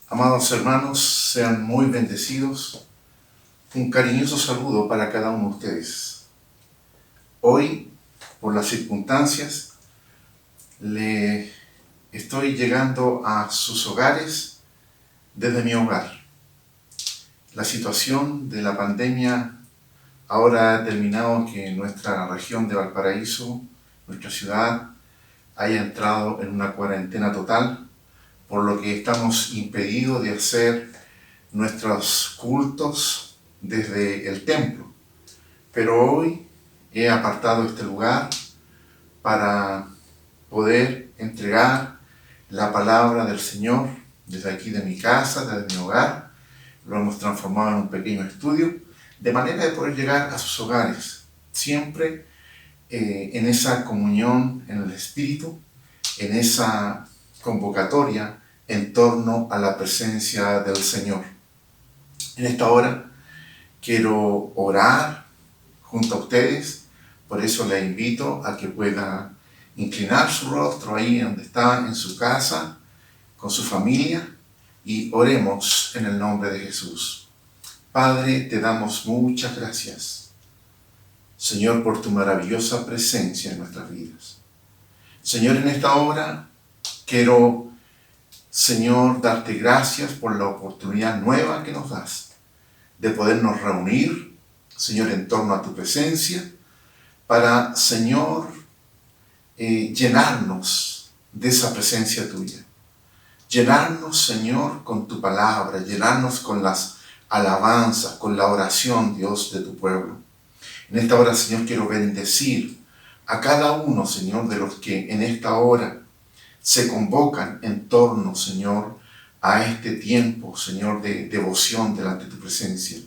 Amados hermanos, sean muy bendecidos. Un cariñoso saludo para cada uno de ustedes. Hoy, por las circunstancias, le estoy llegando a sus hogares desde mi hogar. La situación de la pandemia ahora ha determinado que nuestra región de Valparaíso, nuestra ciudad, haya entrado en una cuarentena total, por lo que estamos impedidos de hacer nuestros cultos desde el templo. Pero hoy he apartado este lugar para poder entregar la palabra del Señor desde aquí de mi casa, desde mi hogar. Lo hemos transformado en un pequeño estudio, de manera de poder llegar a sus hogares, siempre en esa comunión en el Espíritu, en esa convocatoria en torno a la presencia del Señor. En esta hora quiero orar junto a ustedes, por eso le invito a que pueda inclinar su rostro ahí donde está, en su casa, con su familia, y oremos en el nombre de Jesús. Padre, te damos muchas gracias, Señor, por tu maravillosa presencia en nuestras vidas. Señor, en esta hora quiero, Señor, darte gracias por la oportunidad nueva que nos das de podernos reunir, Señor, en torno a tu presencia, para, Señor, llenarnos de esa presencia tuya. Llenarnos, Señor, con tu palabra, llenarnos con las alabanzas, con la oración, Dios, de tu pueblo. En esta hora, Señor, quiero bendecir a cada uno, Señor, de los que en esta hora se convocan en torno, Señor, a este tiempo, Señor, de devoción delante de tu presencia.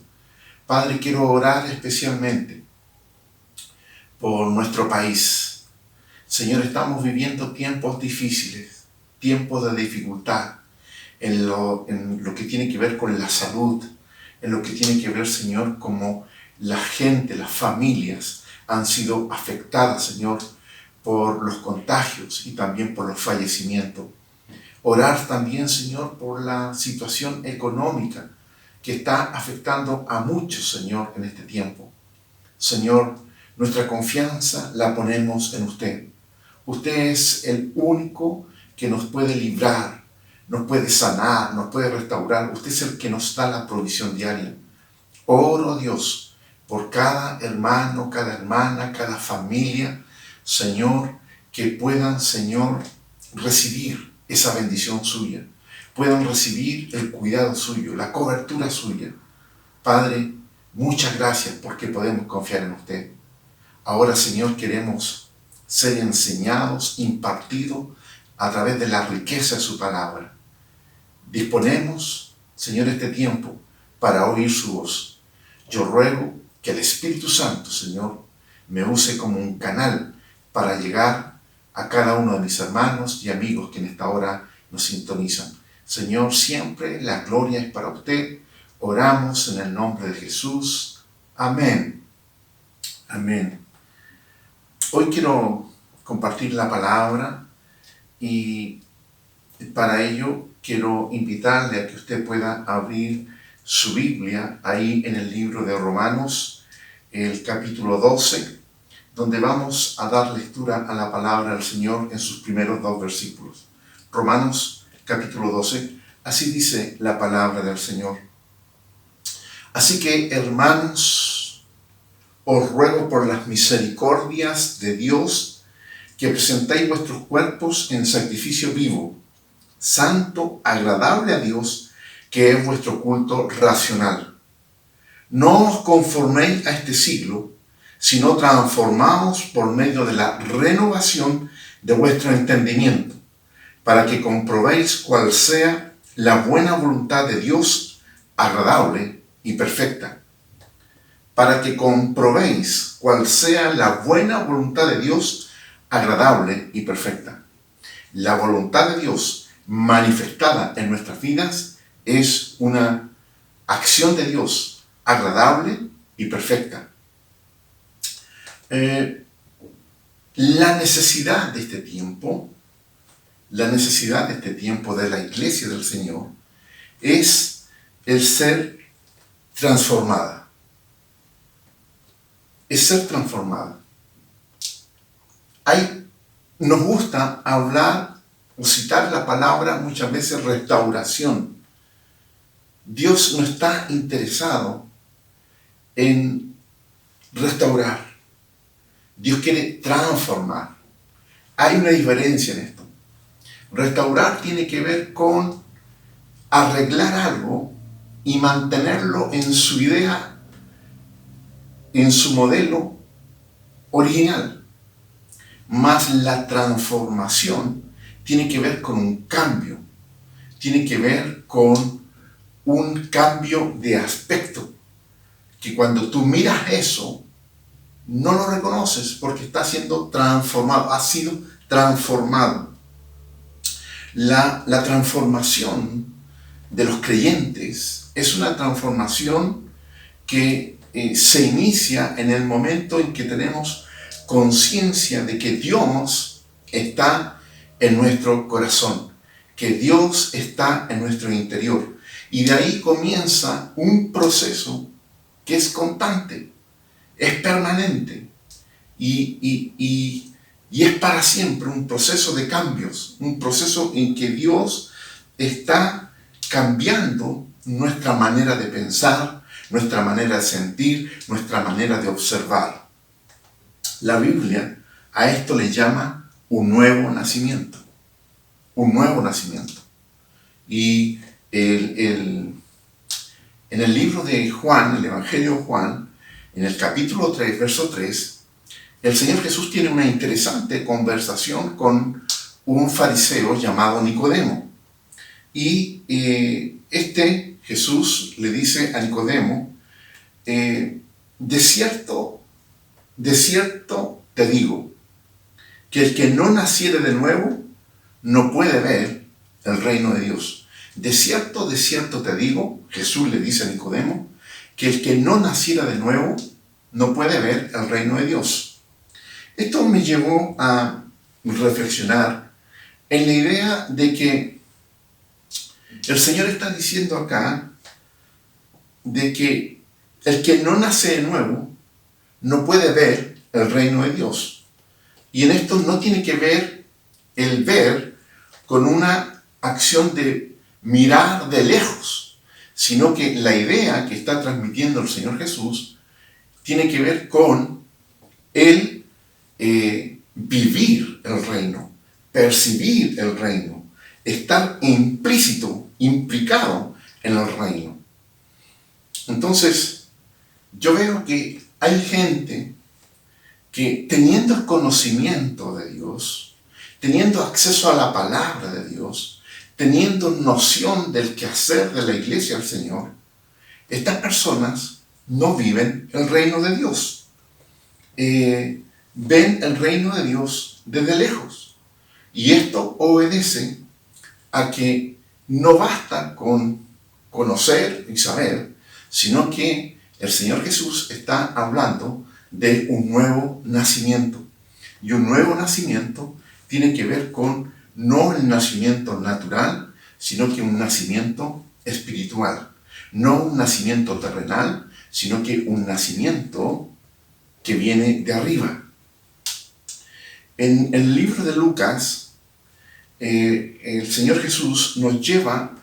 Padre, quiero orar especialmente por nuestro país. Señor, estamos viviendo tiempos difíciles, tiempos de dificultad en lo que tiene que ver con la salud, en lo que tiene que ver, Señor, como la gente, las familias han sido afectadas, Señor, por los contagios y también por los fallecimientos. Orar también, Señor, por la situación económica que está afectando a muchos, Señor, en este tiempo. Señor, nuestra confianza la ponemos en usted. Usted es el único que nos puede librar, nos puede sanar, nos puede restaurar. Usted es el que nos da la provisión diaria. Oro a Dios por cada hermano, cada hermana, cada familia, Señor, que puedan, Señor, recibir esa bendición suya, puedan recibir el cuidado suyo, la cobertura suya. Padre, muchas gracias porque podemos confiar en usted. Ahora, Señor, queremos ser enseñados, impartidos a través de la riqueza de su palabra. Disponemos, Señor, este tiempo para oír su voz. Yo ruego que el Espíritu Santo, Señor, me use como un canal para llegar a cada uno de mis hermanos y amigos que en esta hora nos sintonizan. Señor, siempre la gloria es para usted. Oramos en el nombre de Jesús. Amén. Amén. Hoy quiero compartir la palabra y para ello quiero invitarle a que usted pueda abrir su Biblia ahí en el libro de Romanos, el capítulo 12, donde vamos a dar lectura a la palabra del Señor en sus primeros 2 versículos. Romanos capítulo 12, así dice la palabra del Señor. Así que, hermanos, os ruego por las misericordias de Dios que presentéis vuestros cuerpos en sacrificio vivo, santo, agradable a Dios, que es vuestro culto racional. No os conforméis a este siglo, sino transformaos por medio de la renovación de vuestro entendimiento, para que comprobéis cuál sea la buena voluntad de Dios, agradable y perfecta. Para que comprobéis cuál sea la buena voluntad de Dios, agradable y perfecta. La voluntad de Dios manifestada en nuestras vidas es una acción de Dios agradable y perfecta. La necesidad de este tiempo de la iglesia del Señor, es el ser transformada. Es ser transformada. Nos gusta hablar o citar la palabra muchas veces restauración. Dios no está interesado en restaurar. Dios quiere transformar. Hay una diferencia en esto. Restaurar tiene que ver con arreglar algo y mantenerlo en su idea, en su modelo original. Más la transformación tiene que ver con un cambio, tiene que ver con un cambio de aspecto, que cuando tú miras eso, no lo reconoces porque está siendo transformado, ha sido transformado. La transformación de los creyentes es una transformación que se inicia en el momento en que tenemos conciencia de que Dios está en nuestro corazón, que Dios está en nuestro interior. Y de ahí comienza un proceso que es constante, es permanente y es para siempre un proceso de cambios, un proceso en que Dios está cambiando nuestra manera de pensar, nuestra manera de sentir, nuestra manera de observar. La Biblia a esto le llama un nuevo nacimiento. Un nuevo nacimiento. Y en el libro de Juan, el Evangelio de Juan, en el capítulo 3, verso 3, el Señor Jesús tiene una interesante conversación con un fariseo llamado Nicodemo. Y Jesús le dice a Nicodemo, de cierto te digo, que el que no naciere de nuevo no puede ver el reino de Dios. De cierto te digo, Jesús le dice a Nicodemo, que el que no naciera de nuevo no puede ver el reino de Dios. Esto me llevó a reflexionar en la idea de que el Señor está diciendo acá de que el que no nace de nuevo no puede ver el reino de Dios. Y en esto no tiene que ver el ver con una acción de mirar de lejos, sino que la idea que está transmitiendo el Señor Jesús tiene que ver con el vivir el reino, percibir el reino, estar implícito, implicado en el reino. Entonces, yo veo que hay gente que teniendo el conocimiento de Dios, teniendo acceso a la palabra de Dios, teniendo noción del quehacer de la iglesia del Señor, estas personas no viven el reino de Dios. Ven el reino de Dios desde lejos. Y esto obedece a que no basta con conocer y saber, sino que el Señor Jesús está hablando de un nuevo nacimiento. Y un nuevo nacimiento tiene que ver con no el nacimiento natural, sino que un nacimiento espiritual. No un nacimiento terrenal, sino que un nacimiento que viene de arriba. En el libro de Lucas, el Señor Jesús nos lleva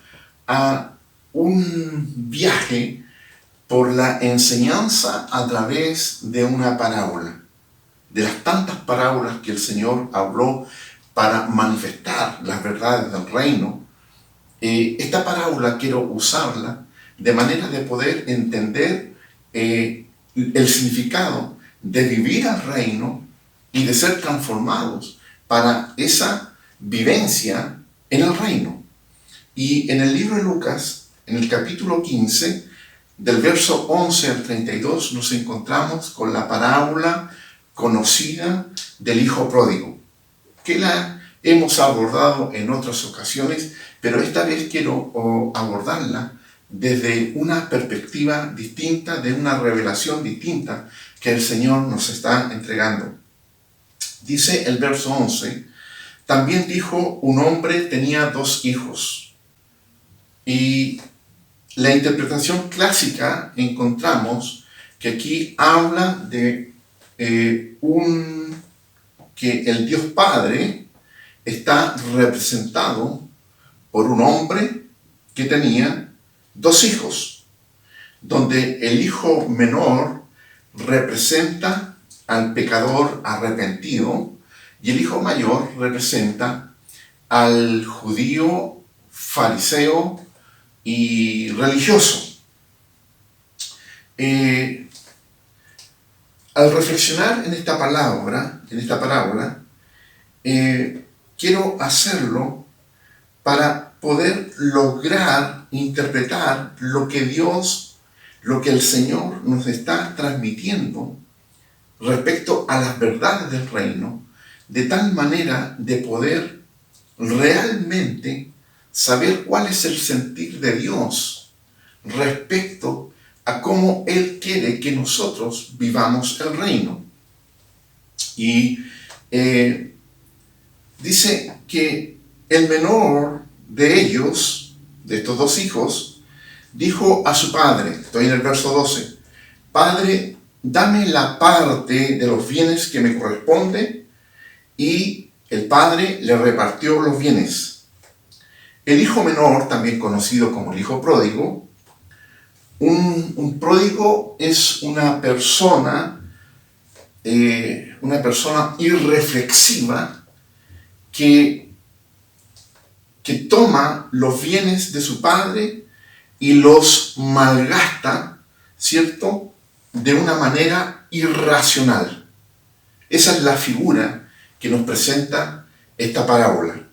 a un viaje por la enseñanza a través de una parábola. De las tantas parábolas que el Señor habló para manifestar las verdades del reino, esta parábola quiero usarla de manera de poder entender el significado de vivir al reino y de ser transformados para esa vivencia en el reino. Y en el libro de Lucas, en el capítulo 15, del verso 11 al 32, nos encontramos con la parábola conocida del hijo pródigo, que la hemos abordado en otras ocasiones, pero esta vez quiero abordarla desde una perspectiva distinta, de una revelación distinta que el Señor nos está entregando. Dice el verso 11, también dijo, un hombre tenía 2 hijos, Y la interpretación clásica encontramos que aquí habla de que el Dios Padre está representado por un hombre que tenía dos hijos, donde el hijo menor representa al pecador arrepentido y el hijo mayor representa al judío fariseo y religioso. Al reflexionar en esta parábola, quiero hacerlo para poder lograr interpretar lo que el Señor nos está transmitiendo respecto a las verdades del reino, de tal manera de poder realmente saber cuál es el sentir de Dios respecto a cómo Él quiere que nosotros vivamos el reino. Y dice que el menor de ellos, de estos dos hijos, dijo a su padre, estoy en el verso 12, Padre, dame la parte de los bienes que me corresponde, y el padre le repartió los bienes. El hijo menor, también conocido como el hijo pródigo, un pródigo es una persona irreflexiva que toma los bienes de su padre y los malgasta, ¿cierto?, de una manera irracional. Esa es la figura que nos presenta esta parábola.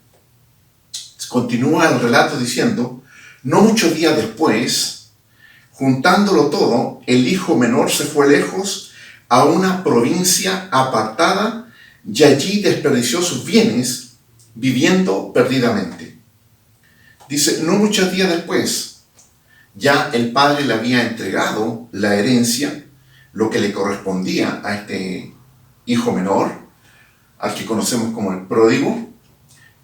Continúa el relato diciendo, no muchos días después, juntándolo todo, el hijo menor se fue lejos a una provincia apartada y allí desperdició sus bienes viviendo perdidamente. Dice, no muchos días después, ya el padre le había entregado la herencia, lo que le correspondía a este hijo menor, al que conocemos como el pródigo,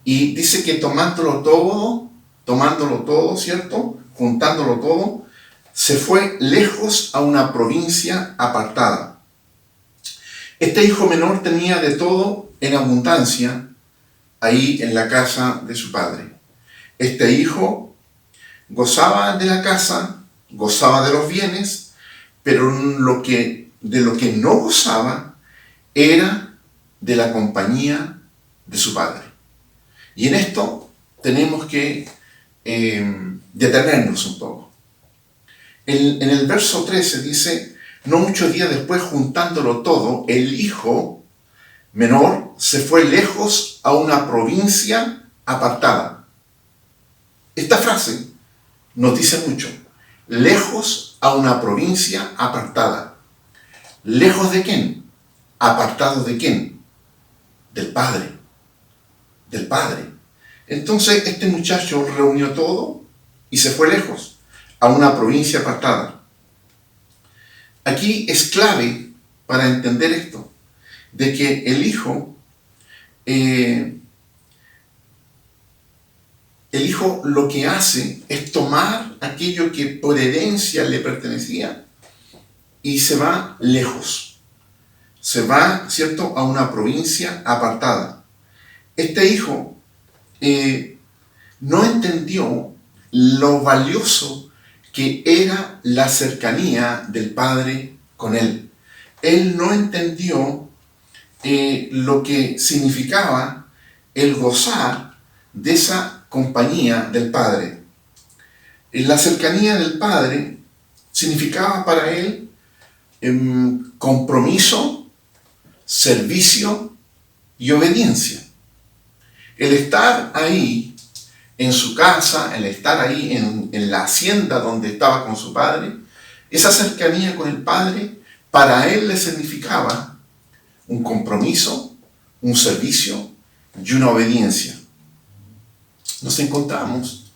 y dice que tomándolo todo, ¿cierto?, juntándolo todo, se fue lejos a una provincia apartada. Este hijo menor tenía de todo en abundancia ahí en la casa de su padre. Este hijo gozaba de la casa, gozaba de los bienes, pero de lo que no gozaba era de la compañía de su padre. Y en esto tenemos que detenernos un poco. En el verso 13 dice, no muchos días después, juntándolo todo, el hijo menor se fue lejos a una provincia apartada. Esta frase nos dice mucho. Lejos a una provincia apartada. ¿Lejos de quién? ¿Apartado de quién? Del Padre. Del Padre. Entonces este muchacho reunió todo y se fue lejos a una provincia apartada. Aquí es clave para entender esto, de que el hijo lo que hace es tomar aquello que por herencia le pertenecía y se va lejos. Se va, ¿cierto?, a una provincia apartada. Este hijo no entendió lo valioso que era la cercanía del padre con él. Él no entendió lo que significaba el gozar de esa compañía del padre. La cercanía del padre significaba para él compromiso, servicio y obediencia. El estar ahí en su casa, el estar ahí en la hacienda donde estaba con su padre, esa cercanía con el padre, para él le significaba un compromiso, un servicio y una obediencia. Nos encontramos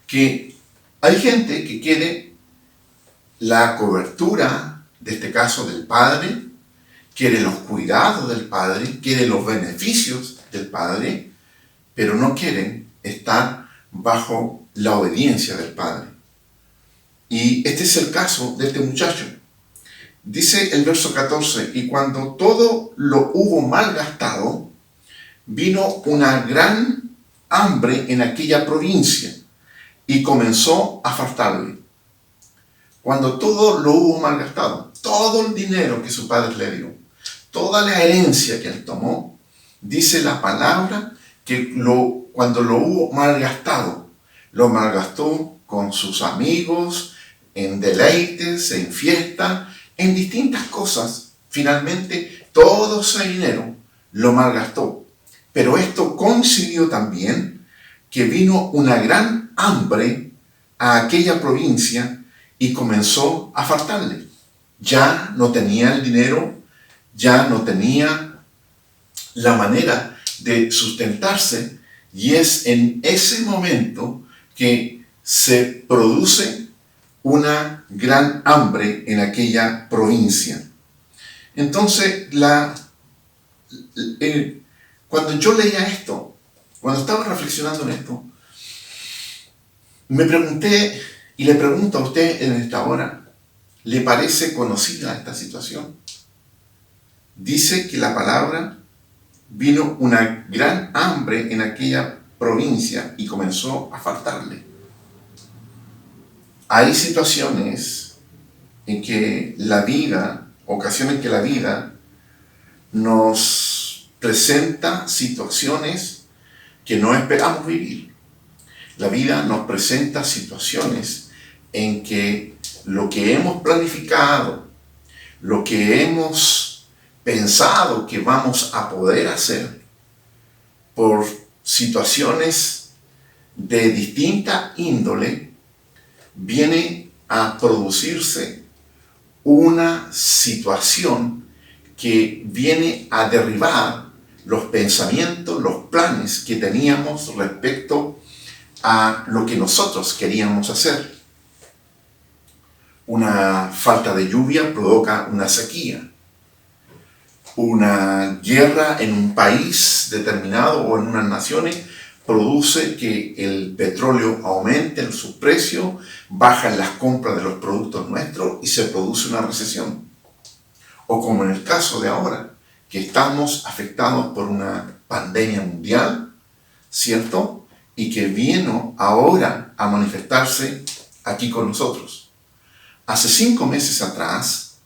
que hay gente que quiere la cobertura, de este caso del padre, quiere los cuidados del padre, quiere los beneficios del padre, pero no quieren estar bajo la obediencia del Padre. Y este es el caso de este muchacho. Dice el verso 14, y cuando todo lo hubo malgastado, vino una gran hambre en aquella provincia y comenzó a faltarle. Cuando todo lo hubo malgastado, todo el dinero que su padre le dio, toda la herencia que él tomó, dice la palabra que cuando lo hubo malgastado, lo malgastó con sus amigos, en deleites, en fiesta, en distintas cosas. Finalmente, todo ese dinero lo malgastó. Pero esto coincidió también que vino una gran hambre a aquella provincia y comenzó a faltarle. Ya no tenía el dinero, ya no tenía la manera de sustentarse, y es en ese momento que se produce una gran hambre en aquella provincia. Entonces, cuando yo leía esto, cuando estaba reflexionando en esto, me pregunté y le pregunto a usted en esta hora, ¿le parece conocida esta situación? Dice que la palabra vino una gran hambre en aquella provincia y comenzó a faltarle. Hay situaciones en que la vida, ocasiones en que la vida nos presenta situaciones que no esperamos vivir. La vida nos presenta situaciones en que lo que hemos planificado, lo que hemos pensado que vamos a poder hacer, por situaciones de distinta índole, viene a producirse una situación que viene a derribar los pensamientos, los planes que teníamos respecto a lo que nosotros queríamos hacer. Una falta de lluvia provoca una sequía. Una guerra en un país determinado o en unas naciones produce que el petróleo aumente en su precio, bajan las compras de los productos nuestros y se produce una recesión. O como en el caso de ahora, que estamos afectados por una pandemia mundial, ¿cierto? Y que vino ahora a manifestarse aquí con nosotros. Hace 5 meses atrás,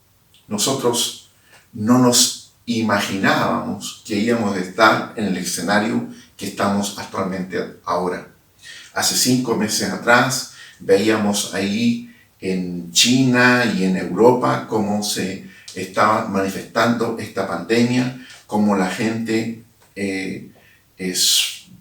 nosotros no nos imaginábamos que íbamos a estar en el escenario que estamos actualmente ahora. Hace 5 meses atrás veíamos ahí en China y en Europa cómo se estaba manifestando esta pandemia, cómo la gente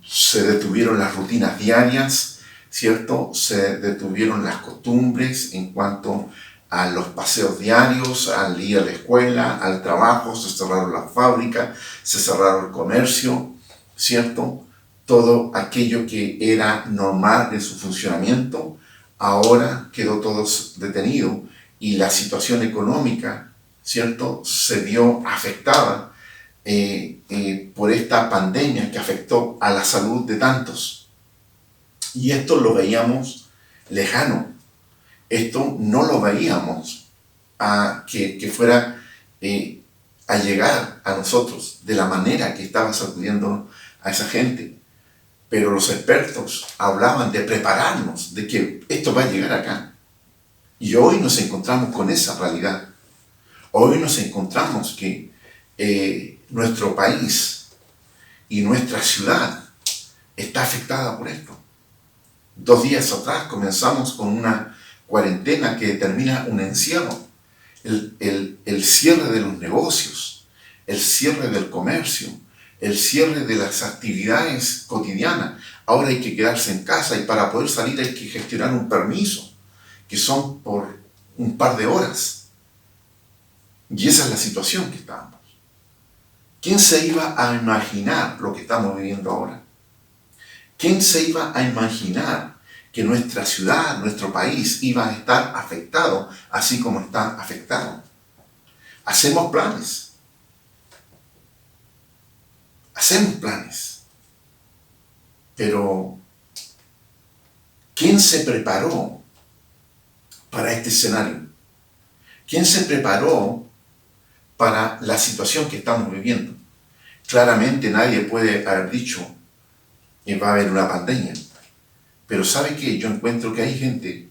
se detuvieron las rutinas diarias, ¿cierto? Se detuvieron las costumbres en cuanto a los paseos diarios, al ir a la escuela, al trabajo, se cerraron las fábricas, se cerraron el comercio, ¿cierto? Todo aquello que era normal en su funcionamiento, ahora quedó todo detenido y la situación económica, ¿cierto?, se vio afectada por esta pandemia que afectó a la salud de tantos. Y esto lo veíamos lejano. Esto no lo veíamos que fuera a llegar a nosotros de la manera que estaba sacudiendo a esa gente. Pero los expertos hablaban de prepararnos, de que esto va a llegar acá. Y hoy nos encontramos con esa realidad. Hoy nos encontramos que nuestro país y nuestra ciudad está afectada por esto. 2 días atrás comenzamos con una cuarentena que determina un encierro, el cierre de los negocios, el cierre del comercio, el cierre de las actividades cotidianas. Ahora hay que quedarse en casa y para poder salir hay que gestionar un permiso, que son por un par de horas. Y esa es la situación que estamos. ¿Quién se iba a imaginar lo que estamos viviendo ahora? ¿Quién se iba a imaginar que nuestra ciudad, nuestro país, iba a estar afectado así como está afectado? Hacemos planes, pero ¿quién se preparó para este escenario? ¿Quién se preparó para la situación que estamos viviendo? Claramente nadie puede haber dicho que va a haber una pandemia. Pero ¿sabe qué? Yo encuentro que hay gente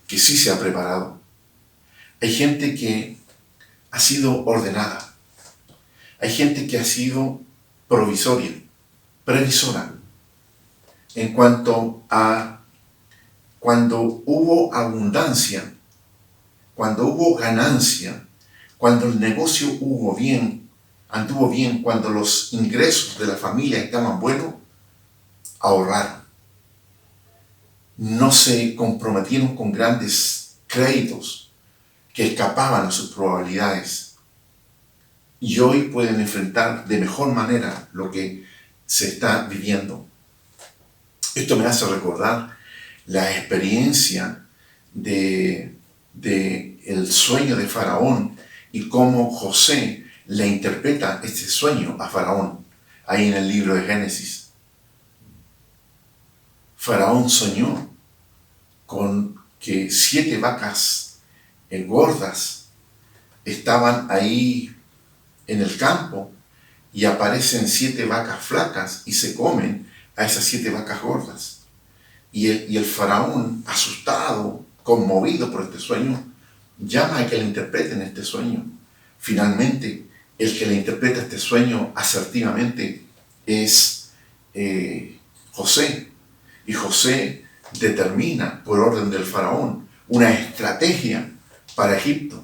que sí se ha preparado. Hay gente que ha sido ordenada. Hay gente que ha sido previsora. En cuanto a cuando hubo abundancia, cuando hubo ganancia, cuando el negocio anduvo bien, cuando los ingresos de la familia estaban buenos, ahorraron. No se comprometieron con grandes créditos que escapaban a sus probabilidades. Y hoy pueden enfrentar de mejor manera lo que se está viviendo. Esto me hace recordar la experiencia de el sueño de Faraón y cómo José le interpreta este sueño a Faraón, ahí en el libro de Génesis. Faraón soñó con que 7 vacas gordas estaban ahí en el campo y aparecen 7 vacas flacas y se comen a esas 7 vacas gordas. Y el faraón, asustado, conmovido por este sueño, llama a que le interpreten este sueño. Finalmente, el que le interpreta este sueño asertivamente es José. Y José determina, por orden del faraón, una estrategia para Egipto.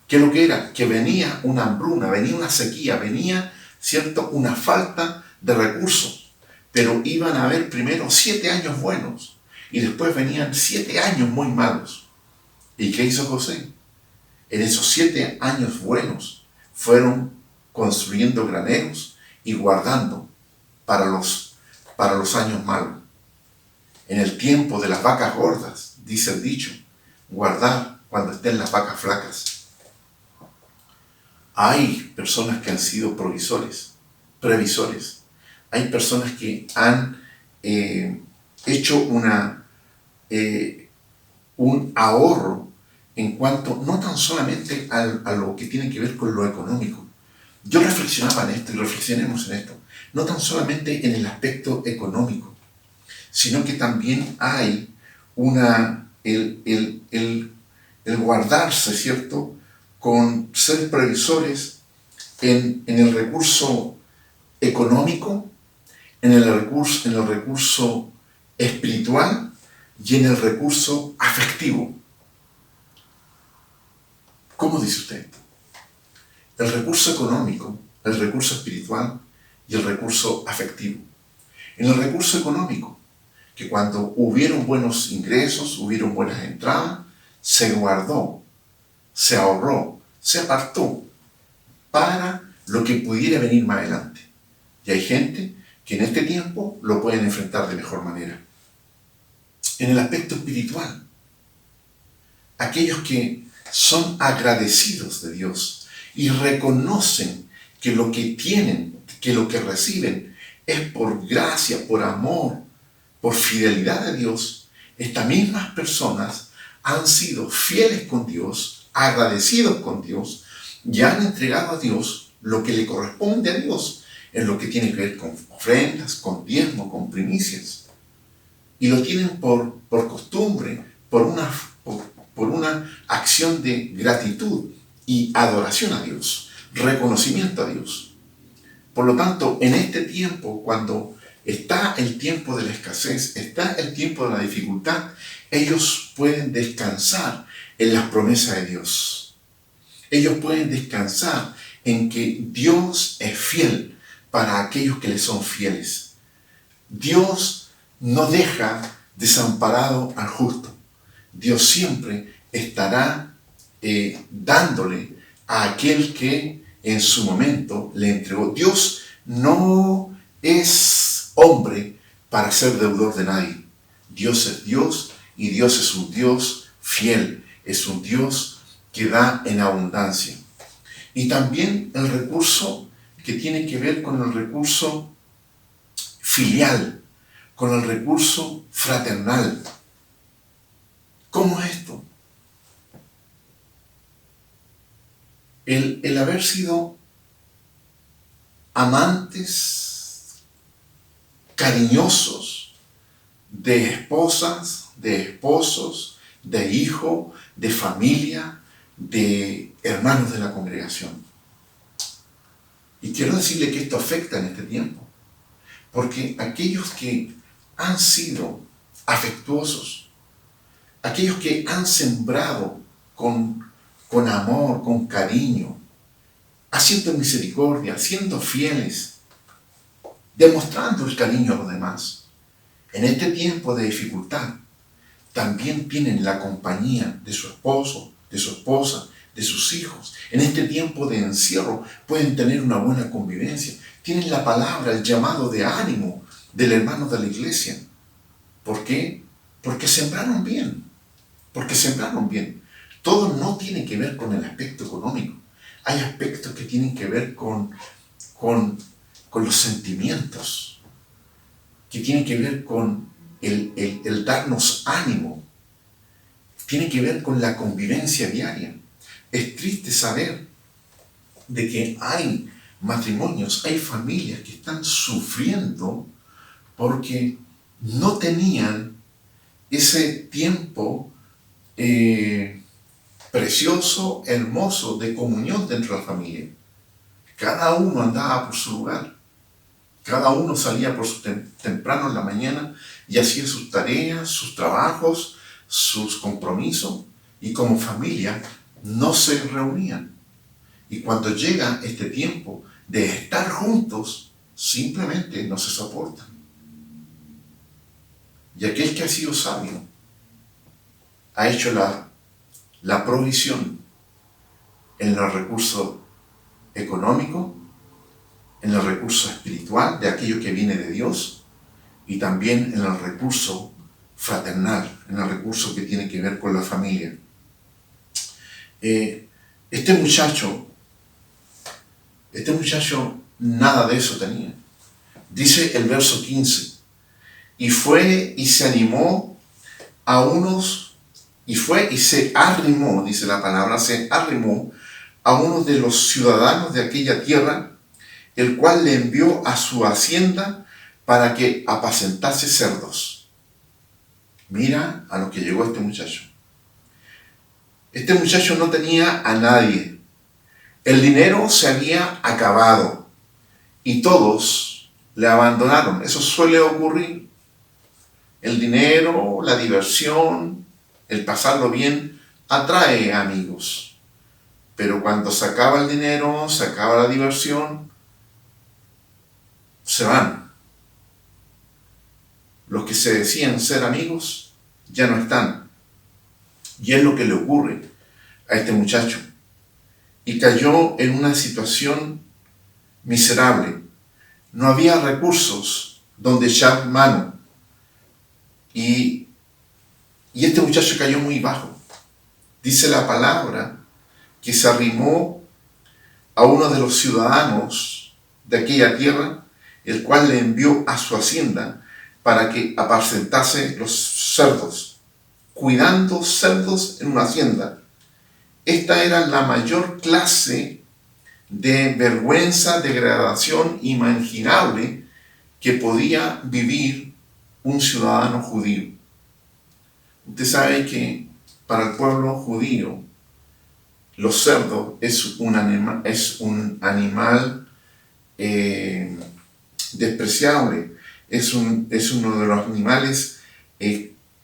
¿Qué es lo que era? Que venía una hambruna, venía una sequía, venía, ¿cierto?, una falta de recursos. Pero iban a haber primero 7 años buenos y después venían 7 años muy malos. ¿Y qué hizo José? En esos 7 años buenos fueron construyendo graneros y guardando para los años malos. En el tiempo de las vacas gordas, dice el dicho, guardar cuando estén las vacas flacas. Hay personas que han sido previsores. Hay personas que han hecho un ahorro en cuanto, no tan solamente a lo que tiene que ver con lo económico. Yo reflexionaba en esto y reflexionemos en esto, no tan solamente en el aspecto económico, sino que también hay el guardarse, ¿cierto?, con ser previsores en el recurso económico, en el recurso espiritual y en el recurso afectivo. ¿Cómo dice usted? El recurso económico, el recurso espiritual y el recurso afectivo. En el recurso económico, que cuando hubieron buenos ingresos, hubieron buenas entradas, se guardó, se ahorró, se apartó para lo que pudiera venir más adelante. Y hay gente que en este tiempo lo pueden enfrentar de mejor manera. En el aspecto espiritual, aquellos que son agradecidos de Dios y reconocen que lo que tienen, que lo que reciben es por gracia, por amor, por fidelidad a Dios, estas mismas personas han sido fieles con Dios, agradecidos con Dios y han entregado a Dios lo que le corresponde a Dios en lo que tiene que ver con ofrendas, con diezmo, con primicias. Y lo tienen por costumbre, por una acción de gratitud y adoración a Dios, reconocimiento a Dios. Por lo tanto, en este tiempo, cuando está el tiempo de la escasez, está el tiempo de la dificultad, ellos pueden descansar en las promesas de Dios. Ellos pueden descansar en que Dios es fiel para aquellos que le son fieles. Dios no deja desamparado al justo. Dios siempre estará dándole a aquel que en su momento le entregó. Dios no es hombre para ser deudor de nadie. Dios es Dios y Dios es un Dios fiel. Es un Dios que da en abundancia. Y también el recurso que tiene que ver con el recurso filial, con el recurso fraternal. el haber sido amantes cariñosos de esposas, de esposos, de hijos, de familia, de hermanos de la congregación. Y quiero decirle que esto afecta en este tiempo, porque aquellos que han sido afectuosos, aquellos que han sembrado con amor, con cariño, haciendo misericordia, siendo fieles, demostrando el cariño a los demás, en este tiempo de dificultad, también tienen la compañía de su esposo, de su esposa, de sus hijos. En este tiempo de encierro pueden tener una buena convivencia. Tienen la palabra, el llamado de ánimo del hermano de la iglesia. ¿Por qué? Porque sembraron bien. Porque sembraron bien. Todo no tiene que ver con el aspecto económico. Hay aspectos que tienen que ver con los sentimientos, que tienen que ver con el darnos ánimo, tiene que ver con la convivencia diaria. Es triste saber de que hay matrimonios, hay familias que están sufriendo porque no tenían ese tiempo precioso, hermoso de comunión dentro de la familia. Cada uno andaba por su lugar. Cada uno salía por temprano en la mañana y hacía sus tareas, sus trabajos, sus compromisos, y como familia no se reunían. Y cuando llega este tiempo de estar juntos, simplemente no se soportan. Y aquel que ha sido sabio ha hecho la provisión en los recursos económicos, en el recurso espiritual de aquello que viene de Dios, y también en el recurso fraternal, en el recurso que tiene que ver con la familia. Este muchacho nada de eso tenía. Dice el verso 15, y fue y se animó a unos, y fue y se arrimó, dice la palabra, se arrimó a unos de los ciudadanos de aquella tierra, el cual le envió a su hacienda para que apacentase cerdos. Mira a lo que llegó este muchacho. Este muchacho no tenía a nadie. El dinero se había acabado y todos le abandonaron. Eso suele ocurrir. El dinero, la diversión, el pasarlo bien, atrae amigos. Pero cuando se acaba el dinero, se acaba la diversión, se van. Los que se decían ser amigos ya no están. Y es lo que le ocurre a este muchacho. Y cayó en una situación miserable. No había recursos donde echar mano. Y este muchacho cayó muy bajo. Dice la palabra que se arrimó a uno de los ciudadanos de aquella tierra, el cual le envió a su hacienda para que apacentase los cerdos, cuidando cerdos en una hacienda. Esta era la mayor clase de vergüenza, degradación imaginable que podía vivir un ciudadano judío. Usted sabe que para el pueblo judío los cerdos es un animal despreciable, es uno de los animales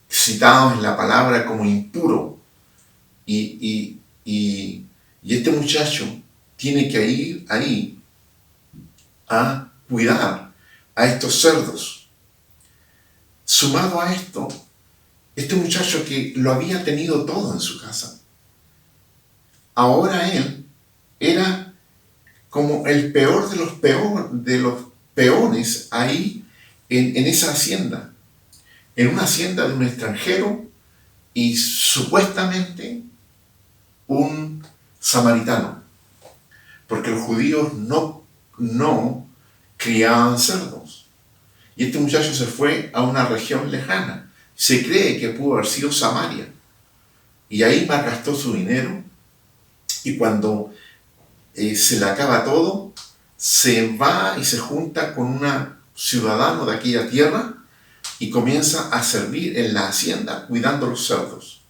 citados en la palabra como impuro. Y este muchacho tiene que ir ahí a cuidar a estos cerdos. Sumado a esto, este muchacho que lo había tenido todo en su casa, ahora él era como el peor de los peones ahí en esa hacienda, en una hacienda de un extranjero y supuestamente un samaritano, porque los judíos no criaban cerdos. Y este muchacho se fue a una región lejana. Se cree que pudo haber sido Samaria. Y ahí malgastó su dinero. Y cuando se le acaba todo, se va y se junta con un ciudadano de aquella tierra y comienza a servir en la hacienda cuidando los cerdos.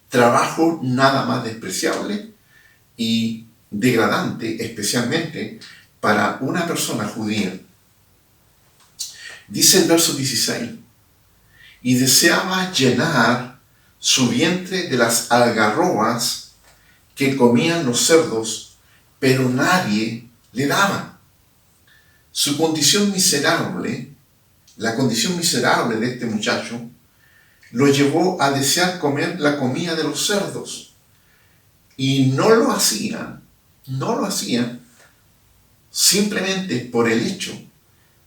Trabajo nada más despreciable y degradante, especialmente para una persona judía. Dice el verso 16, y deseaba llenar su vientre de las algarrobas que comían los cerdos, pero nadie le daba. Su condición miserable, la condición miserable de este muchacho, lo llevó a desear comer la comida de los cerdos. Y no lo hacía simplemente por el hecho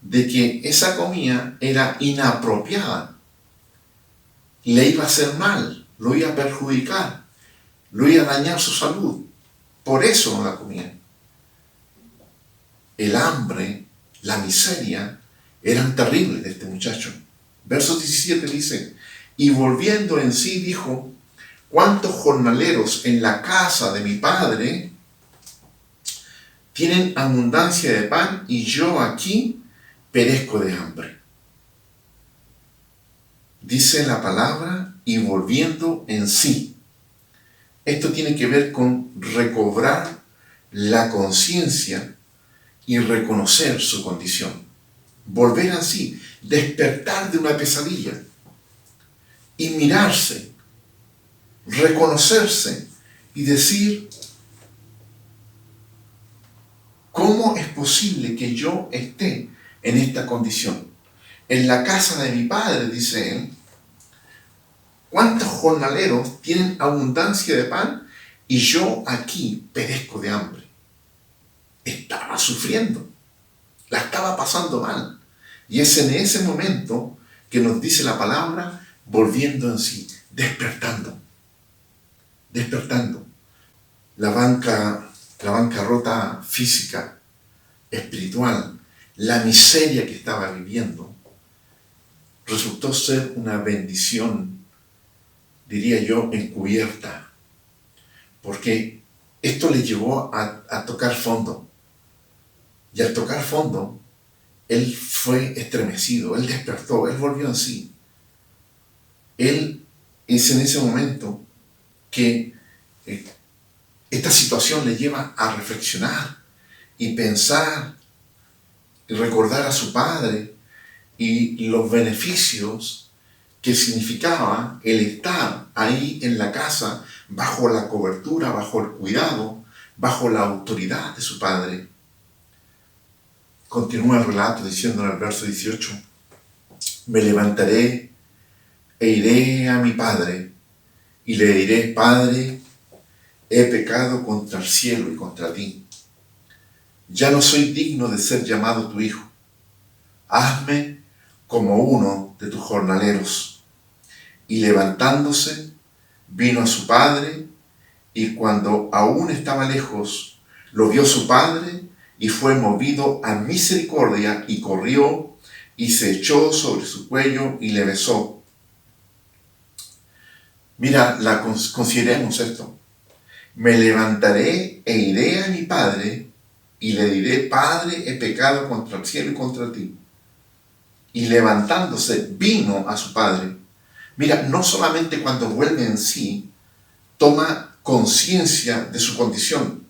de que esa comida era inapropiada. Le iba a hacer mal, lo iba a perjudicar, lo iba a dañar su salud. Por eso no la comía. El hambre, la miseria, eran terribles de este muchacho. Verso 17 dice, y volviendo en sí dijo, ¿cuántos jornaleros en la casa de mi padre tienen abundancia de pan y yo aquí perezco de hambre? Dice la palabra, y volviendo en sí. Esto tiene que ver con recobrar la conciencia y reconocer su condición. Volver en sí, despertar de una pesadilla y mirarse, reconocerse y decir, ¿cómo es posible que yo esté en esta condición? En la casa de mi padre, dice él, ¿cuántos jornaleros tienen abundancia de pan y yo aquí perezco de hambre? Estaba sufriendo, la estaba pasando mal. Y es en ese momento que nos dice la palabra, volviendo en sí, despertando. La bancarrota física, espiritual, la miseria que estaba viviendo, resultó ser una bendición, diría yo, encubierta, porque esto le llevó a tocar fondo. Y al tocar fondo, él fue estremecido, él despertó, él volvió en sí. Él es en ese momento que esta situación le lleva a reflexionar y pensar y recordar a su padre y los beneficios que significaba el estar ahí en la casa bajo la cobertura, bajo el cuidado, bajo la autoridad de su padre. Continúa el relato diciendo en el verso 18, me levantaré e iré a mi padre y le diré, Padre, he pecado contra el cielo y contra ti. Ya no soy digno de ser llamado tu hijo. Hazme como uno de tus jornaleros. Y levantándose, vino a su padre, y cuando aún estaba lejos, lo vio su padre, y fue movido a misericordia, y corrió, y se echó sobre su cuello, y le besó. Mira, consideremos esto. Me levantaré e iré a mi padre, y le diré, Padre, he pecado contra el cielo y contra ti. Y levantándose, vino a su padre. Mira, no solamente cuando vuelve en sí, toma conciencia de su condición.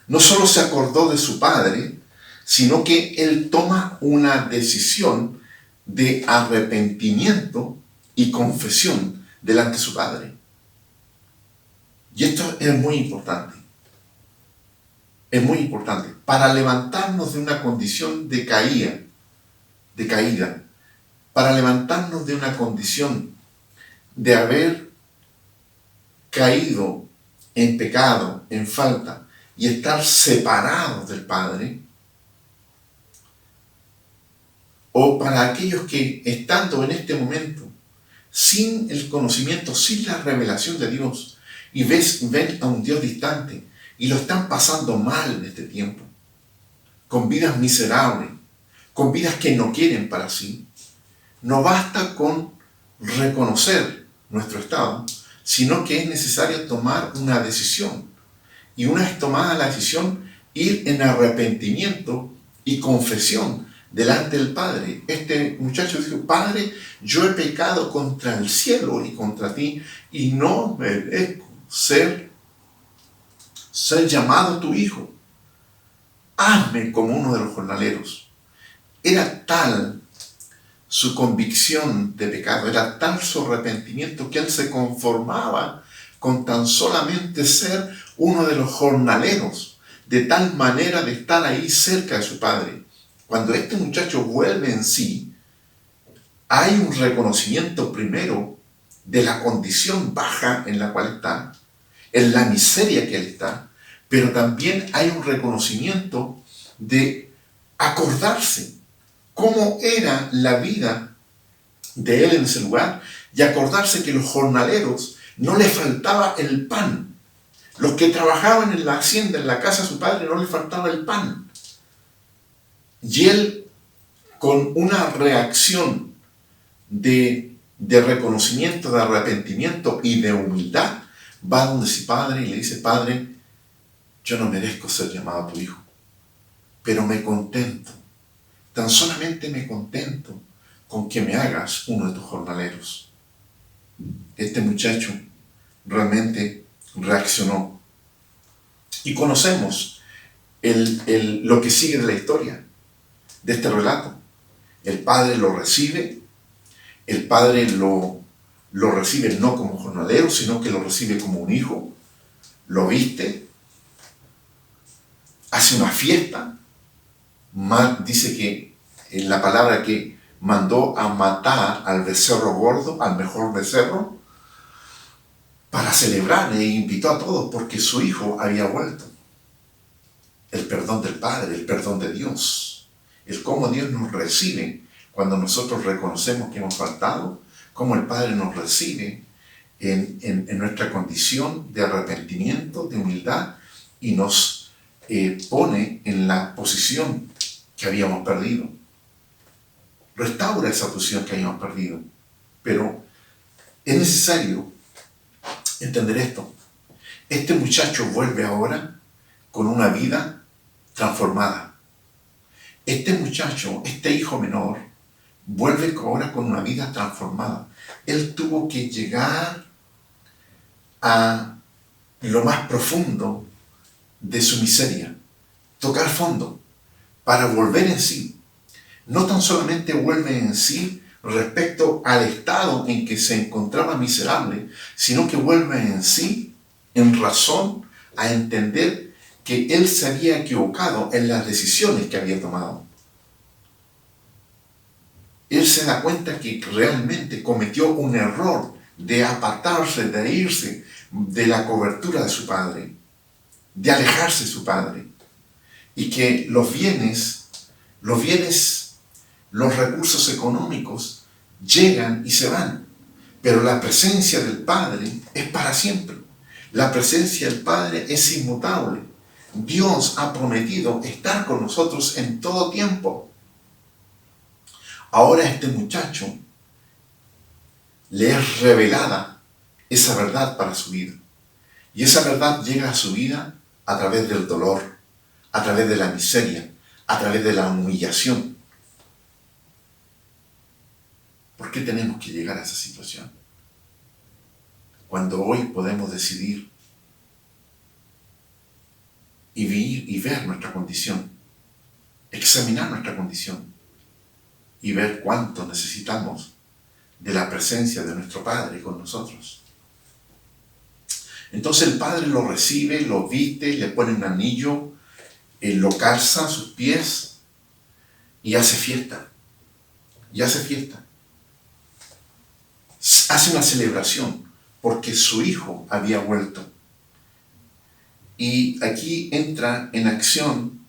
No solo se acordó de su padre, sino que él toma una decisión de arrepentimiento y confesión delante de su padre. Y esto es muy importante. Es muy importante. Para levantarnos de una condición de caída, para levantarnos de una condición de haber caído en pecado, en falta, y estar separados del Padre, o para aquellos que estando en este momento sin el conocimiento, sin la revelación de Dios, y ven a un Dios distante, y lo están pasando mal en este tiempo, con vidas miserables, con vidas que no quieren para sí, no basta con reconocer nuestro estado, sino que es necesario tomar una decisión y una vez tomada la decisión, ir en arrepentimiento y confesión delante del Padre. Este muchacho dijo: Padre, yo he pecado contra el cielo y contra ti, y no merezco ser llamado tu hijo. Hazme como uno de los jornaleros. Era tal su convicción de pecado, era tal su arrepentimiento, que él se conformaba con tan solamente ser uno de los jornaleros, de tal manera de estar ahí cerca de su padre. Cuando este muchacho vuelve en sí, hay un reconocimiento primero de la condición baja en la cual está, en la miseria que él está, pero también hay un reconocimiento de acordarse cómo era la vida de él en ese lugar, y acordarse que los jornaleros no les faltaba el pan. Los que trabajaban en la hacienda, en la casa de su padre, no les faltaba el pan. Y él, con una reacción de reconocimiento, de arrepentimiento y de humildad, va donde su padre y le dice: Padre, yo no merezco ser llamado tu hijo, pero me contento, tan solamente me contento con que me hagas uno de tus jornaleros. Este muchacho realmente reaccionó. Y conocemos lo que sigue de la historia, de este relato. El padre lo recibe, el padre lo recibe no como jornalero, sino que lo recibe como un hijo, lo viste, hace una fiesta. Dice que en la palabra que mandó a matar al becerro gordo, al mejor becerro, para celebrar, e invitó a todos porque su hijo había vuelto. El perdón del Padre, el perdón de Dios, el cómo Dios nos recibe cuando nosotros reconocemos que hemos faltado, cómo el Padre nos recibe en nuestra condición de arrepentimiento, de humildad, y nos pone en la posición que habíamos perdido. Restaura esa posición que habíamos perdido. Pero es necesario entender esto. Este muchacho vuelve ahora con una vida transformada. Este muchacho, este hijo menor, vuelve ahora con una vida transformada. Él tuvo que llegar a lo más profundo de su miseria, tocar fondo, para volver en sí. No tan solamente vuelve en sí respecto al estado en que se encontraba miserable, sino que vuelve en sí en razón a entender que él se había equivocado en las decisiones que había tomado. Él se da cuenta que realmente cometió un error de apartarse, de irse de la cobertura de su padre, de alejarse de su padre, y que los bienes, los recursos económicos llegan y se van, pero la presencia del Padre es para siempre. La presencia del Padre es inmutable. Dios ha prometido estar con nosotros en todo tiempo. Ahora a este muchacho le es revelada esa verdad para su vida. Y esa verdad llega a su vida a través del dolor, a través de la miseria, a través de la humillación. ¿Por qué tenemos que llegar a esa situación? Cuando hoy podemos decidir y vivir y ver nuestra condición, examinar nuestra condición y ver cuánto necesitamos de la presencia de nuestro Padre con nosotros. Entonces el Padre lo recibe, lo viste, le pone un anillo, lo calza a sus pies y hace fiesta. Y hace fiesta. Hace una celebración porque su hijo había vuelto. Y aquí entra en acción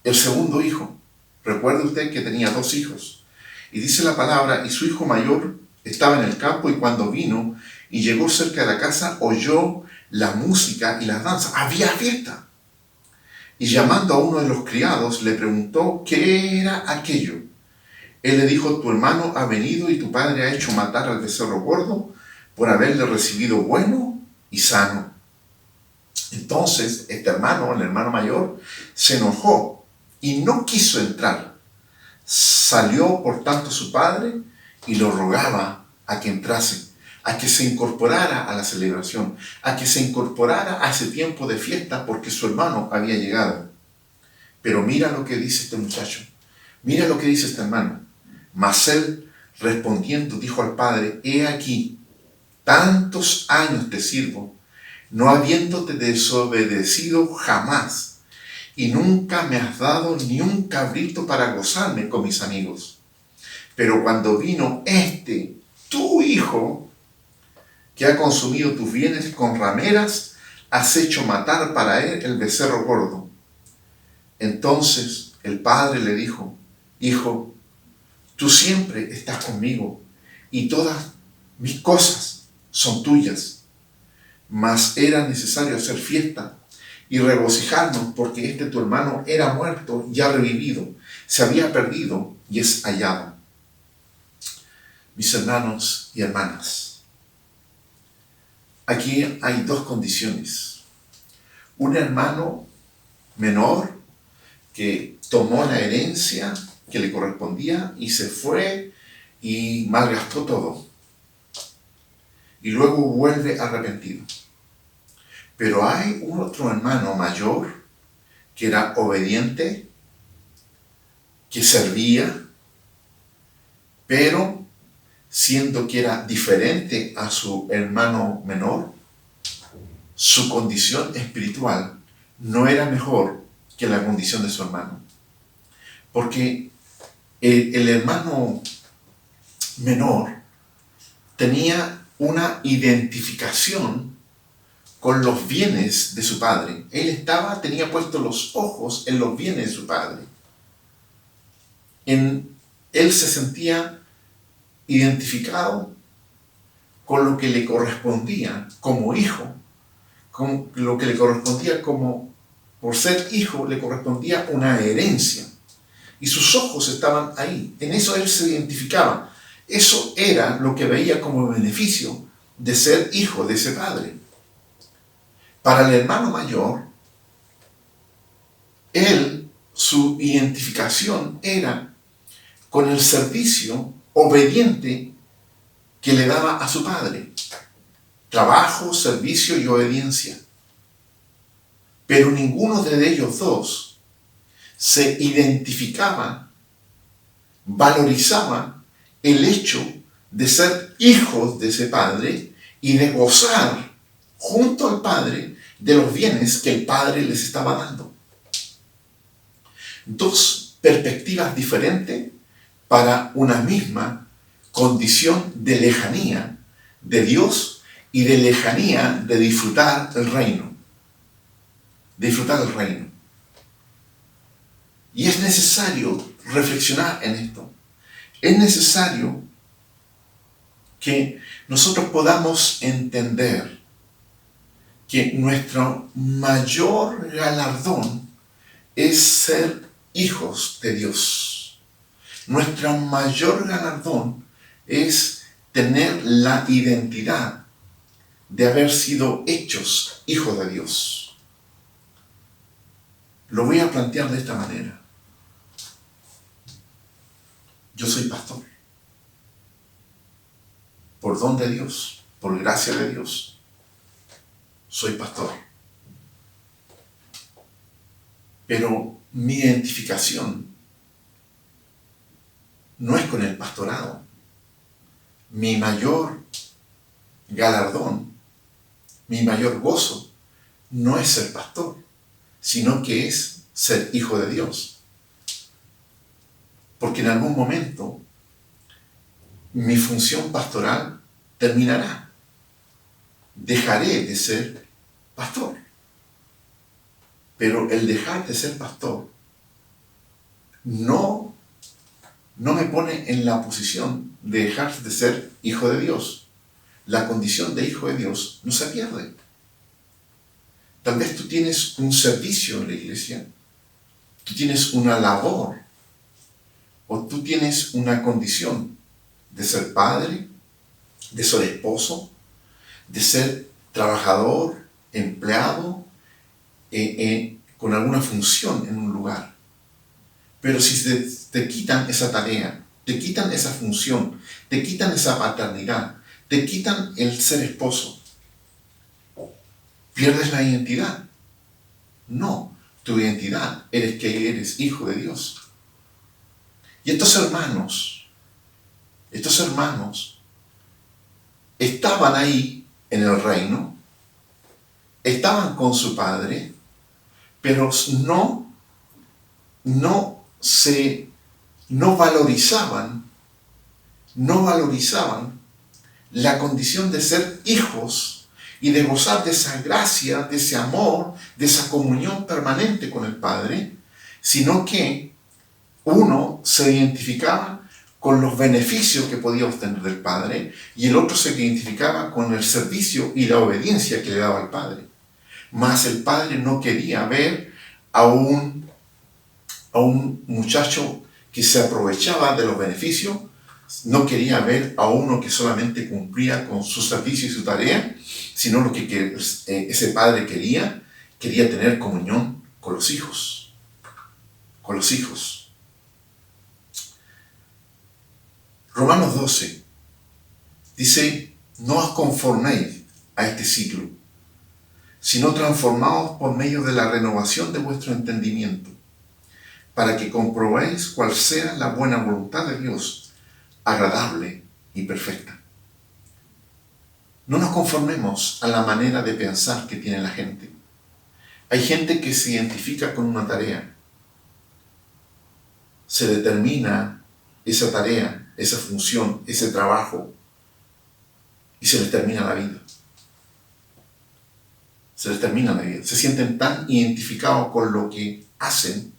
el segundo hijo. Recuerde usted que tenía 2 hijos. Y dice la palabra: y su hijo mayor estaba en el campo, y cuando vino y llegó cerca de la casa, oyó la música y las danzas. Había fiesta. Y llamando a uno de los criados, le preguntó qué era aquello. Él le dijo: tu hermano ha venido y tu padre ha hecho matar al becerro gordo por haberle recibido bueno y sano. Entonces, este hermano, el hermano mayor, se enojó y no quiso entrar. Salió, por tanto, su padre y lo rogaba a que entrase, a que se incorporara a la celebración, a que se incorporara a ese tiempo de fiesta porque su hermano había llegado. Pero mira lo que dice este muchacho, mira lo que dice este hermano. Mas él, respondiendo, dijo al padre: he aquí, tantos años te sirvo, no habiéndote desobedecido jamás, y nunca me has dado ni un cabrito para gozarme con mis amigos. Pero cuando vino tu hijo, que ha consumido tus bienes con rameras, has hecho matar para él el becerro gordo. Entonces el padre le dijo: hijo, tú siempre estás conmigo, y todas mis cosas son tuyas. Mas era necesario hacer fiesta y regocijarnos, porque tu hermano era muerto y ha revivido, se había perdido y es hallado. Mis hermanos y hermanas, aquí hay dos condiciones. Un hermano menor que tomó la herencia que le correspondía y se fue y malgastó todo. Y luego vuelve arrepentido. Pero hay un otro hermano mayor que era obediente, que servía, pero siendo que era diferente a su hermano menor, su condición espiritual no era mejor que la condición de su hermano. Porque el hermano menor tenía una identificación con los bienes de su padre. Él tenía puestos los ojos en los bienes de su padre. Él se sentía identificado con lo que le correspondía como hijo, con lo que le correspondía por ser hijo, le correspondía una herencia. Y sus ojos estaban ahí. En eso él se identificaba. Eso era lo que veía como beneficio de ser hijo de ese padre. Para el hermano mayor, su identificación era con el servicio obediente que le daba a su padre. Trabajo, servicio y obediencia. Pero ninguno de ellos dos se identificaba, valorizaba el hecho de ser hijos de ese padre y de gozar junto al padre de los bienes que el padre les estaba dando. Dos perspectivas diferentes para una misma condición de lejanía de Dios y de lejanía de disfrutar el reino. Disfrutar el reino. Y es necesario reflexionar en esto. Es necesario que nosotros podamos entender que nuestro mayor galardón es ser hijos de Dios. Nuestro mayor galardón es tener la identidad de haber sido hechos hijos de Dios. Lo voy a plantear de esta manera. Yo soy pastor. Por don de Dios, por gracia de Dios, soy pastor. Pero mi identificación no es con el pastorado. Mi mayor galardón, mi mayor gozo, no es ser pastor, sino que es ser hijo de Dios. Porque en algún momento mi función pastoral terminará. Dejaré de ser pastor. Pero el dejar de ser pastor no me pone en la posición de dejar de ser hijo de Dios. La condición de hijo de Dios no se pierde. Tal vez tú tienes un servicio en la iglesia, tú tienes una labor, o tú tienes una condición de ser padre, de ser esposo, de ser trabajador, empleado, con alguna función en un lugar. Pero si te quitan esa tarea, te quitan esa función, te quitan esa paternidad, te quitan el ser esposo, ¿pierdes la identidad? No, tu identidad eres que eres hijo de Dios. Y estos hermanos estaban ahí en el reino, estaban con su padre, pero no valorizaban la condición de ser hijos y de gozar de esa gracia, de ese amor, de esa comunión permanente con el Padre, sino que uno se identificaba con los beneficios que podía obtener del Padre y el otro se identificaba con el servicio y la obediencia que le daba al Padre. Mas el Padre no quería ver a un muchacho que se aprovechaba de los beneficios, no quería ver a uno que solamente cumplía con su servicio y su tarea, sino lo que ese padre quería tener comunión con los hijos. Con los hijos. Romanos 12 dice: no os conforméis a este siglo, sino transformaos por medio de la renovación de vuestro entendimiento, para que comprobéis cuál sea la buena voluntad de Dios, agradable y perfecta. No nos conformemos a la manera de pensar que tiene la gente. Hay gente que se identifica con una tarea, se determina esa tarea, esa función, ese trabajo, y se les termina la vida. Se les termina la vida. Se sienten tan identificados con lo que hacen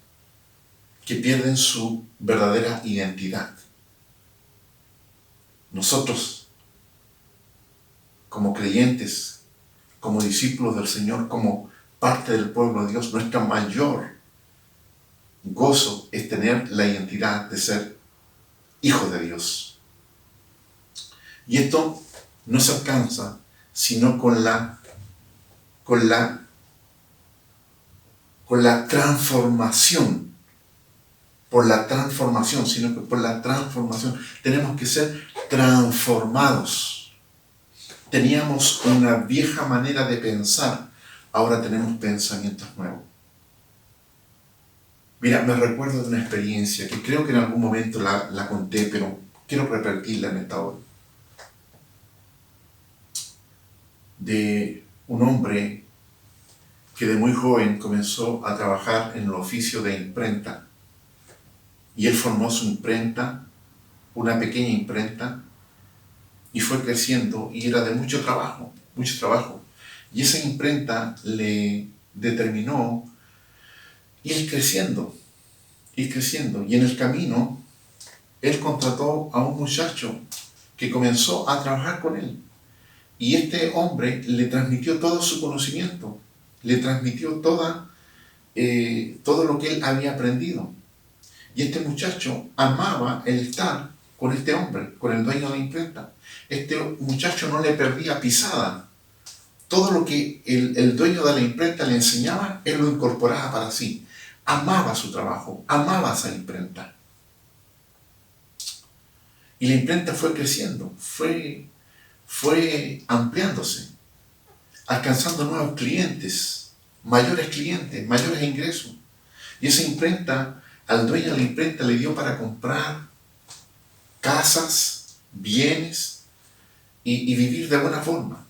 que pierden su verdadera identidad. Nosotros, como creyentes, como discípulos del Señor, como parte del pueblo de Dios, nuestra mayor gozo es tener la identidad de ser hijos de Dios. Y esto no se alcanza sino con la transformación, sino que por la transformación. Tenemos que ser transformados. Teníamos una vieja manera de pensar, ahora tenemos pensamientos nuevos. Mira, me recuerdo de una experiencia que creo que en algún momento la conté, pero quiero repetirla en esta hora. De un hombre que de muy joven comenzó a trabajar en el oficio de imprenta. Y él formó su imprenta, una pequeña imprenta, y fue creciendo y era de mucho trabajo. Y esa imprenta le determinó ir creciendo. Y en el camino, él contrató a un muchacho que comenzó a trabajar con él. Y este hombre le transmitió todo su conocimiento, le transmitió todo lo que él había aprendido. Y este muchacho amaba el estar con este hombre, con el dueño de la imprenta. Este muchacho no le perdía pisada. Todo lo que el dueño de la imprenta le enseñaba, él lo incorporaba para sí. Amaba su trabajo, amaba esa imprenta. Y la imprenta fue creciendo, fue ampliándose, alcanzando nuevos clientes, mayores ingresos. Y esa imprenta, al dueño de la imprenta le dio para comprar casas, bienes y vivir de buena forma.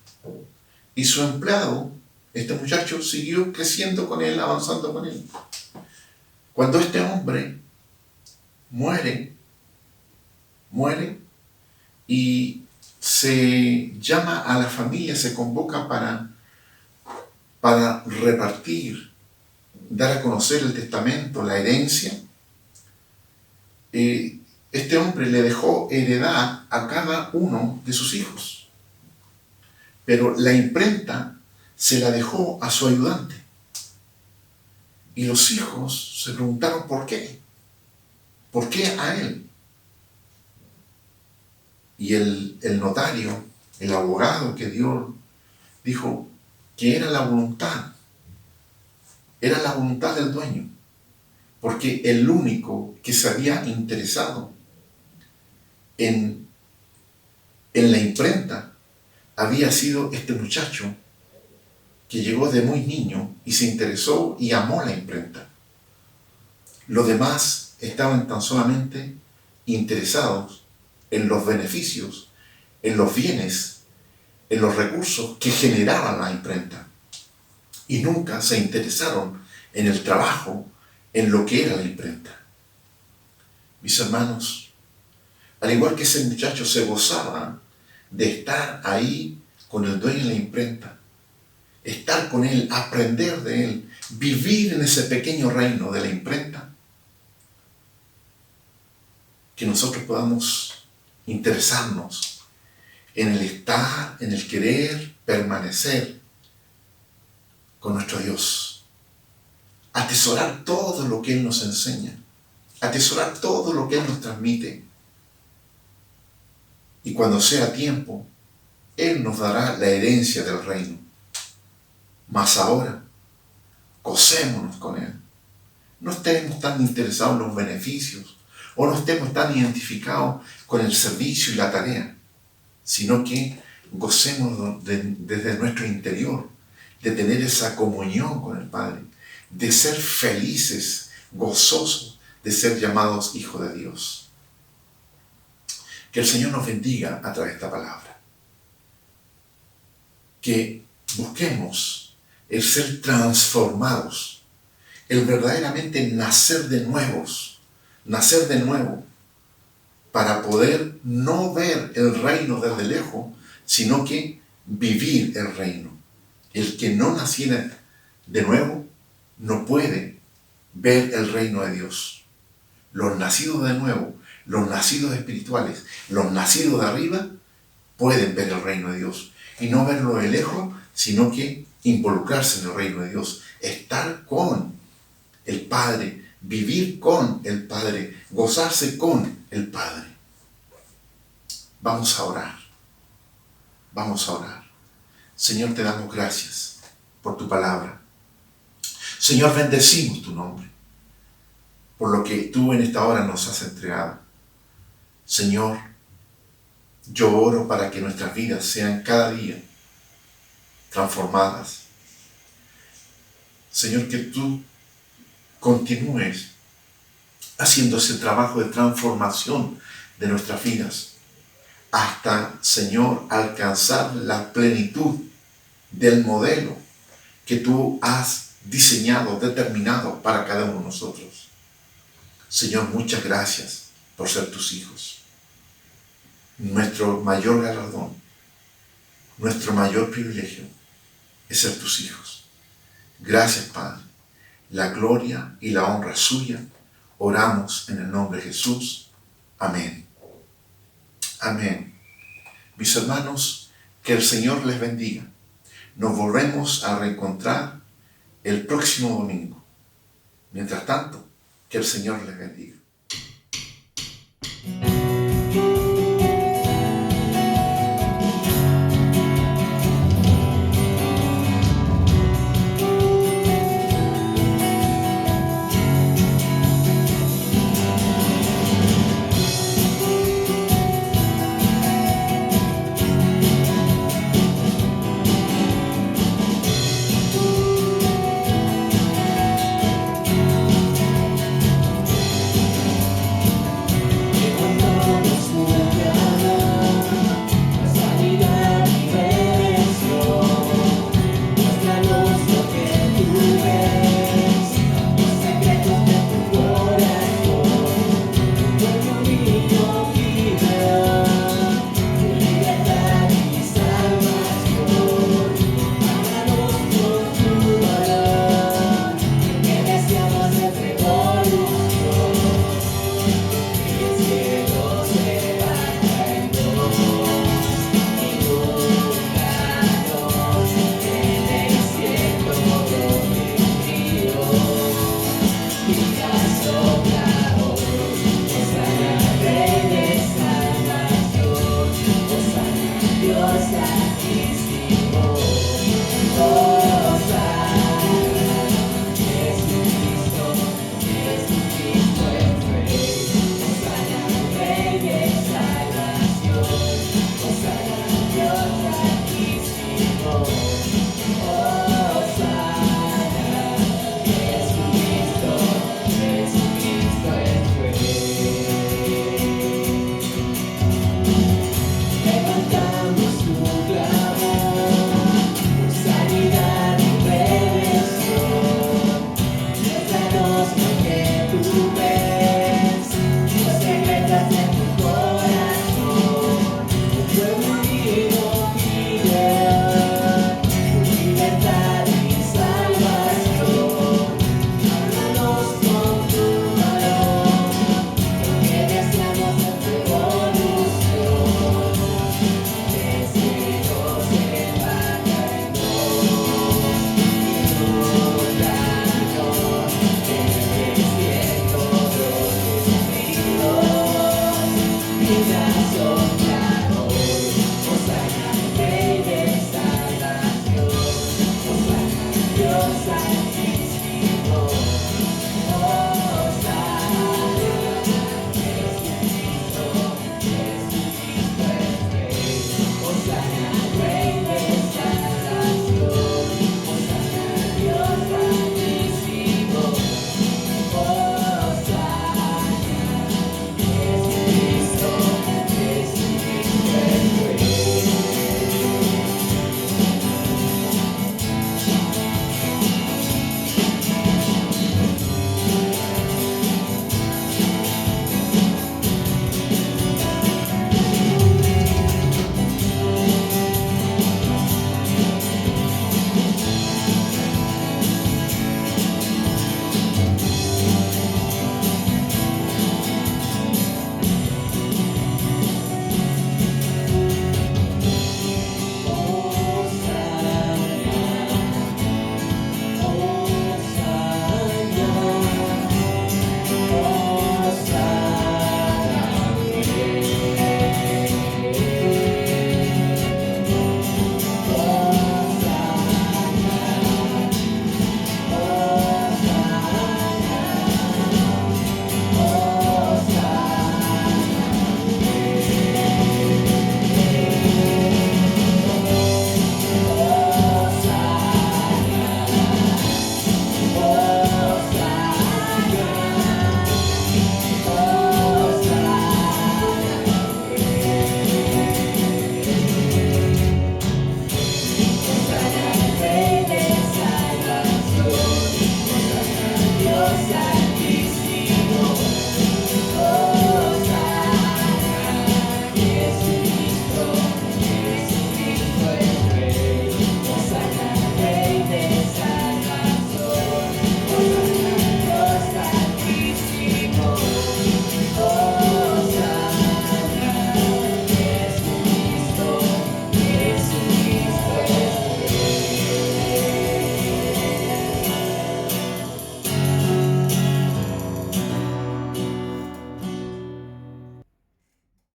Y su empleado, este muchacho, siguió creciendo con él, avanzando con él. Cuando este hombre muere y se llama a la familia, se convoca para repartir, dar a conocer el testamento, la herencia. Este hombre le dejó heredad a cada uno de sus hijos, pero la imprenta se la dejó a su ayudante. Y los hijos se preguntaron por qué. ¿Por qué a él? Y el notario, el abogado que dio, dijo que era la voluntad Era la voluntad del dueño, porque el único que se había interesado en la imprenta había sido este muchacho que llegó de muy niño y se interesó y amó la imprenta. Los demás estaban tan solamente interesados en los beneficios, en los bienes, en los recursos que generaban la imprenta. Y nunca se interesaron en el trabajo, en lo que era la imprenta. Mis hermanos, al igual que ese muchacho se gozaba de estar ahí con el dueño de la imprenta, estar con él, aprender de él, vivir en ese pequeño reino de la imprenta, que nosotros podamos interesarnos en el estar, en el querer permanecer con nuestro Dios, atesorar todo lo que Él nos enseña, atesorar todo lo que Él nos transmite. Y cuando sea tiempo, Él nos dará la herencia del reino. Mas ahora, gocémonos con Él. No estemos tan interesados en los beneficios, o no estemos tan identificados con el servicio y la tarea, sino que gocemos desde nuestro interior, de tener esa comunión con el Padre, de ser felices, gozosos, de ser llamados hijos de Dios. Que el Señor nos bendiga a través de esta palabra. Que busquemos el ser transformados, el verdaderamente nacer de nuevo, para poder no ver el reino desde lejos, sino que vivir el reino. El que no naciera de nuevo no puede ver el reino de Dios. Los nacidos de nuevo, los nacidos espirituales, los nacidos de arriba, pueden ver el reino de Dios. Y no verlo de lejos, sino que involucrarse en el reino de Dios. Estar con el Padre, vivir con el Padre, gozarse con el Padre. Vamos a orar. Vamos a orar. Señor, te damos gracias por tu palabra. Señor, bendecimos tu nombre por lo que tú en esta hora nos has entregado. Señor, yo oro para que nuestras vidas sean cada día transformadas. Señor, que tú continúes haciendo ese trabajo de transformación de nuestras vidas hasta, Señor, alcanzar la plenitud del modelo que tú has diseñado, determinado para cada uno de nosotros. Señor, muchas gracias por ser tus hijos. Nuestro mayor galardón, nuestro mayor privilegio es ser tus hijos. Gracias, Padre. La gloria y la honra es suya. Oramos en el nombre de Jesús. Amén. Amén. Mis hermanos, que el Señor les bendiga. Nos volvemos a reencontrar el próximo domingo. Mientras tanto, que el Señor les bendiga.